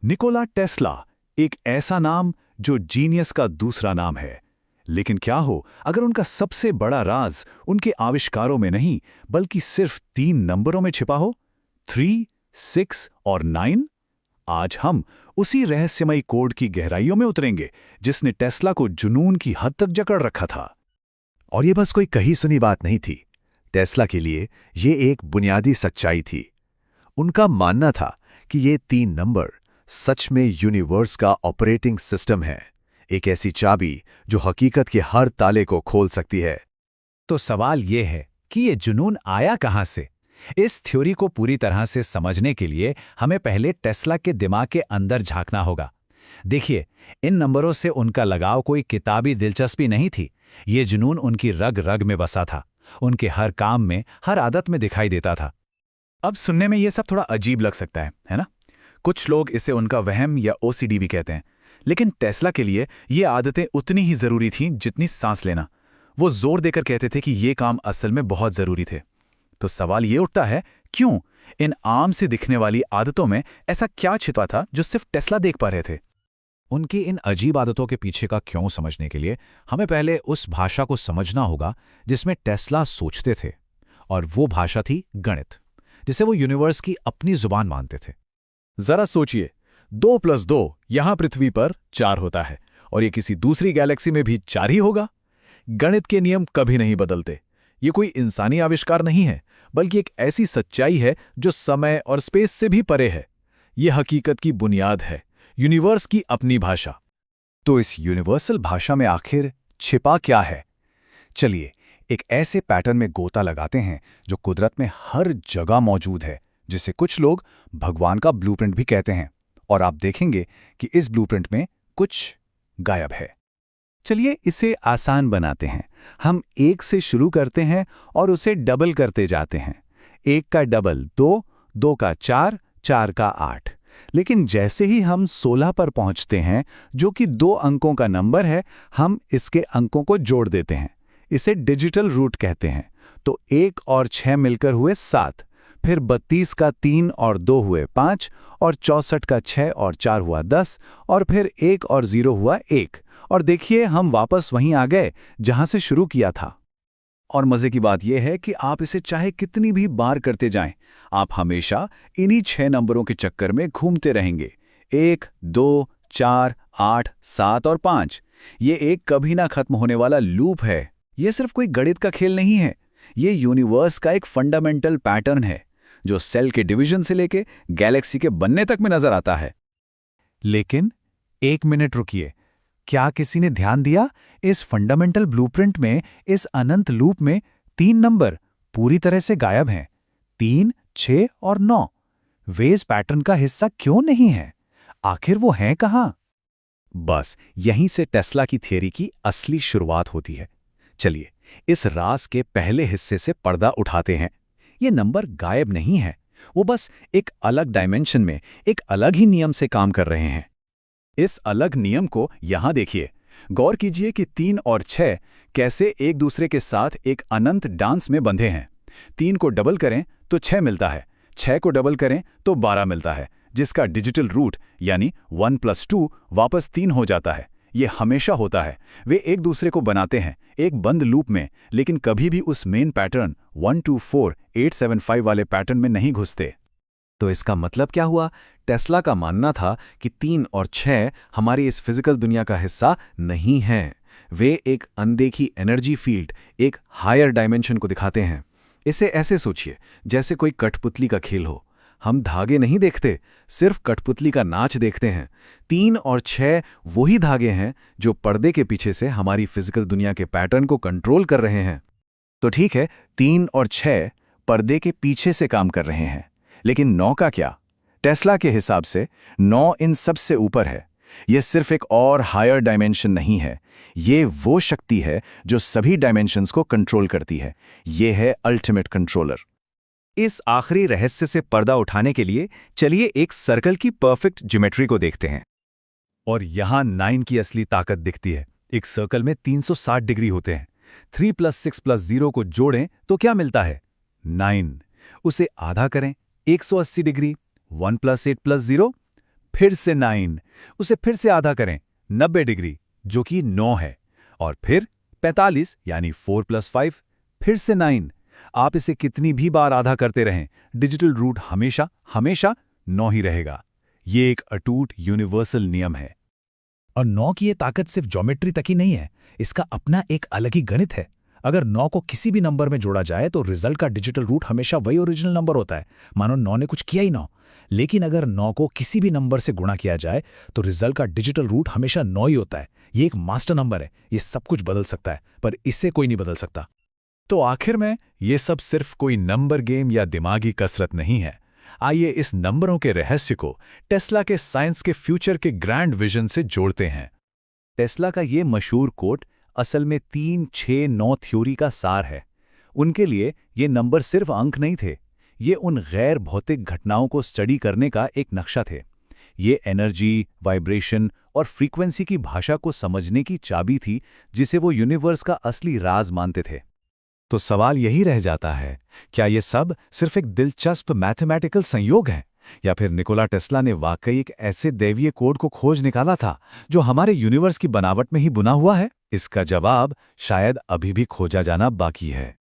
Nikola Tesla, एक ऐसा नाम जो जीनियस का दूसरा नाम है। लेकिन क्या हो अगर उनका सबसे बड़ा राज उनके आविष्कारों में नहीं बल्कि सिर्फ 3 नंबरों में छिपा हो, 3, 6 और 9? आज हम उसी रहस्यमयी कोड की गहराइयों में उतरेंगे जिसने टेस्ला को जुनून की हद तक जकड़ रखा था। और ये बस कोई कही सुनी बात नहीं थी। टेस्ला के लिए ये एक बुनियादी सच्चाई थी। उनका मानना था कि ये 3 नंबर सच में यूनिवर्स का ऑपरेटिंग सिस्टम है, एक ऐसी चाबी जो हकीकत के हर ताले को खोल सकती है। तो सवाल ये है कि ये जुनून आया कहाँ से? इस थ्योरी को पूरी तरह से समझने के लिए हमें पहले टेस्ला के दिमाग के अंदर झांकना होगा। देखिए, इन नंबरों से उनका लगाव कोई किताबी दिलचस्पी नहीं थी। ये जुनून उनकी रग रग में बसा था, उनके हर काम में, हर आदत में दिखाई देता था। अब सुनने में ये सब थोड़ा अजीब लग सकता है ना? कुछ लोग इसे उनका वहम या ओसीडी भी कहते हैं। लेकिन टेस्ला के लिए ये आदतें उतनी ही जरूरी थीं जितनी सांस लेना। वो जोर देकर कहते थे कि ये काम असल में बहुत जरूरी थे। तो सवाल ये उठता है, क्यों? इन आम से दिखने वाली आदतों में ऐसा क्या छिपा था जो सिर्फ टेस्ला देख पा रहे थे? उनकी इन अजीब आदतों के पीछे का क्यों समझने के लिए हमें पहले उस भाषा को समझना होगा जिसमें टेस्ला सोचते थे, और वो भाषा थी गणित, जिसे वो यूनिवर्स की अपनी जुबान मानते थे। जरा सोचिए, 2 + 2 यहां पृथ्वी पर 4 होता है, और ये किसी दूसरी गैलेक्सी में भी 4 ही होगा। गणित के नियम कभी नहीं बदलते। ये कोई इंसानी आविष्कार नहीं है, बल्कि एक ऐसी सच्चाई है जो समय और स्पेस से भी परे है। ये हकीकत की बुनियाद है, यूनिवर्स की अपनी भाषा। तो इस यूनिवर्सल भाषा में आखिर छिपा क्या है? चलिए एक ऐसे पैटर्न में गोता लगाते हैं जो कुदरत में हर जगह मौजूद है, जिसे कुछ लोग भगवान का ब्लूप्रिंट भी कहते हैं। और आप देखेंगे कि इस ब्लूप्रिंट में कुछ गायब है। चलिए इसे आसान बनाते हैं। हम 1 से शुरू करते हैं और उसे डबल करते जाते हैं। 1 का डबल 2, 2 का 4, 4 का 8। लेकिन जैसे ही हम 16 पर पहुंचते हैं, जो कि 2 अंकों का नंबर है, हम इसके अंकों को जोड़ देते हैं। इसे डिजिटल रूट कहते हैं। तो 1 और 6 मिलकर हुए 7, फिर 32 का 3 और 2 हुए 5, और 64 का 6 और 4 हुआ 10, और फिर 1 और 0 हुआ 1। और देखिए, हम वापस वहीं आ गए जहां से शुरू किया था। और मजे की बात यह है कि आप इसे चाहे कितनी भी बार करते जाएं, आप हमेशा इन्हीं 6 नंबरों के चक्कर में घूमते रहेंगे। 1, 2, 4, 8, 7 और 5। ये एक कभी ना खत्म होने वाला लूप है। ये सिर्फ कोई गणित का खेल नहीं है, ये यूनिवर्स का एक फंडामेंटल पैटर्न है जो सेल के डिवीजन से लेके गैलेक्सी के बनने तक में नजर आता है। लेकिन 1 मिनट रुकिए, क्या किसी ने ध्यान दिया? इस फंडामेंटल ब्लूप्रिंट में, इस अनंत लूप में 3 नंबर पूरी तरह से गायब हैं। 3, 6 और 9। वे इस पैटर्न का हिस्सा क्यों नहीं है? आखिर वो हैं कहां? बस यहीं से टेस्ला की थियरी की असली शुरुआत होती है। चलिए इस राज के पहले हिस्से से पर्दा उठाते हैं। ये नंबर गायब नहीं है, वो बस एक अलग डायमेंशन में एक अलग ही नियम से काम कर रहे हैं। इस अलग नियम को यहां देखिए। गौर कीजिए कि 3 और 6 कैसे एक दूसरे के साथ एक अनंत डांस में बंधे हैं। 3 को डबल करें तो 6 मिलता है, 6 को डबल करें तो 12 मिलता है, जिसका डिजिटल रूट यानी 1 + 2 वापस 3 हो जाता है। ये हमेशा होता है। वे एक दूसरे को बनाते हैं एक बंद लूप में, लेकिन कभी भी उस मेन पैटर्न 1 2 4 8 7 5 वाले पैटर्न में नहीं घुसते। तो इसका मतलब क्या हुआ? टेस्ला का मानना था कि 3 और 6 हमारी इस फिजिकल दुनिया का हिस्सा नहीं हैं। वे एक अनदेखी एनर्जी फील्ड, एक हायर डायमेंशन को दिखाते हैं। इसे ऐसे सोचिए जैसे कोई कठपुतली का खेल हो। हम धागे नहीं देखते, सिर्फ कठपुतली का नाच देखते हैं। 3 और 6 वही धागे हैं जो पर्दे के पीछे से हमारी फिजिकल दुनिया के पैटर्न को कंट्रोल कर रहे हैं। तो ठीक है, 3 और 6 पर्दे के पीछे से काम कर रहे हैं, लेकिन 9 का क्या? टेस्ला के हिसाब से 9 इन सबसे ऊपर है। यह सिर्फ एक और हायर डायमेंशन नहीं है, ये वो शक्ति है जो सभी डायमेंशंस को कंट्रोल करती है। ये है अल्टीमेट कंट्रोलर। इस आखिरी रहस्य से पर्दा उठाने के लिए चलिए एक सर्कल की परफेक्ट ज्योमेट्री को देखते हैं। और यहां 9 की असली ताकत दिखती है। एक सर्कल में 360 डिग्री होते हैं। 3 + 6 + 0 को जोड़ें तो क्या मिलता है? 9। उसे आधा करें, 180 डिग्री। 1 + 8 + 0, फिर से 9, उसे फिर से आधा करें 90 डिग्री, जो कि 9 है, और फिर 45 यानी 4 + 5, फिर से 9। आप इसे कितनी भी बार आधा करते रहें, डिजिटल रूट हमेशा हमेशा 9 ही रहेगा। ये एक अटूट यूनिवर्सल नियम है। और 9 की ये ताकत सिर्फ ज्योमेट्री तक ही नहीं है, इसका अपना एक अलग ही गणित है। अगर 9 को किसी भी नंबर में जोड़ा जाए तो रिजल्ट का डिजिटल रूट हमेशा वही ओरिजिनल नंबर होता है, मानो 9 ने कुछ किया ही ना हो। लेकिन अगर 9 को किसी भी नंबर से गुणा किया जाए तो रिजल्ट का डिजिटल रूट हमेशा 9 ही होता है। ये एक मास्टर नंबर है, ये सब कुछ बदल सकता है, पर इससे कोई नहीं बदल सकता। तो आखिर में ये सब सिर्फ कोई नंबर गेम या दिमागी कसरत नहीं है। आइए इस नंबरों के रहस्य को टेस्ला के साइंस के फ्यूचर के ग्रैंड विजन से जोड़ते हैं। टेस्ला का ये मशहूर कोट असल में 3, 6, 9 थ्योरी का सार है। उनके लिए ये नंबर सिर्फ अंक नहीं थे, ये उन गैर भौतिक घटनाओं को स्टडी करने का एक नक्शा थे। ये एनर्जी, वाइब्रेशन और फ्रीक्वेंसी की भाषा को समझने की चाबी थी, जिसे वो यूनिवर्स का असली राज मानते थे। तो सवाल यही रह जाता है, क्या ये सब सिर्फ एक दिलचस्प मैथमेटिकल संयोग है, या फिर निकोला टेस्ला ने वाकई एक ऐसे दैवीय कोड को खोज निकाला था जो हमारे यूनिवर्स की बनावट में ही बुना हुआ है? इसका जवाब शायद अभी भी खोजा जाना बाकी है।